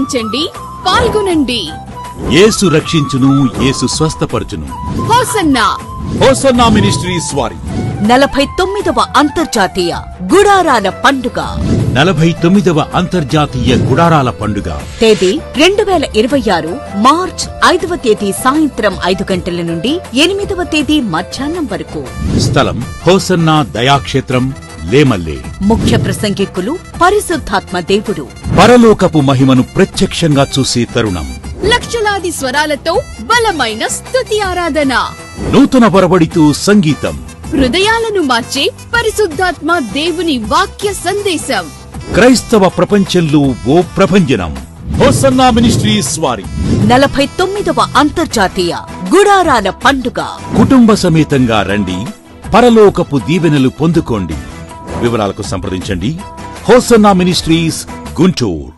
ఆలకించండి, పాల్గొనండి. యేసు రక్షించును, యేసు స్వస్థపరచును. హోసన్నా హోసన్నా మినిస్ట్రీస్ వారి 49వ అంతర్జాతీయ గుడారాల పండుగ. 49వ అంతర్జాతీయ గుడారాల పండుగ తేదీ 2026 మార్చ్ 5వ తేదీ సాయంత్రం 5 గంటల నుండి 8వ తేదీ మధ్యాహ్నం వరకు. స్థలం హోసన్నా దయాక్షేత్రం, లేమల్లే. ముఖ్య ప్రసంగికులు పరిశుద్ధాత్మ దేవుడు. పరలోకపు మహిమను ప్రత్యక్షంగా చూసే తరుణం. లక్షలాది స్వరాలతో బలమైన స్తుతి ఆరాధన. నూతన వరవడితో సంగీతం. హృదయాలను మార్చే పరిశుద్ధాత్మ దేవుని వాక్య సందేశం. క్రైస్తవ ప్రపంచంలో ఓ ప్రభంజనం. హోసన్నా మినిస్ట్రీస్ వారి 49వ అంతర్జాతీయ గుడారాల పండుగ. కుటుంబ సమేతంగా రండి, పరలోకపు దీవెనలు పొందుకోండి. వివరాలకు సంప్రదించండి. Hosanna ministries, Guntur.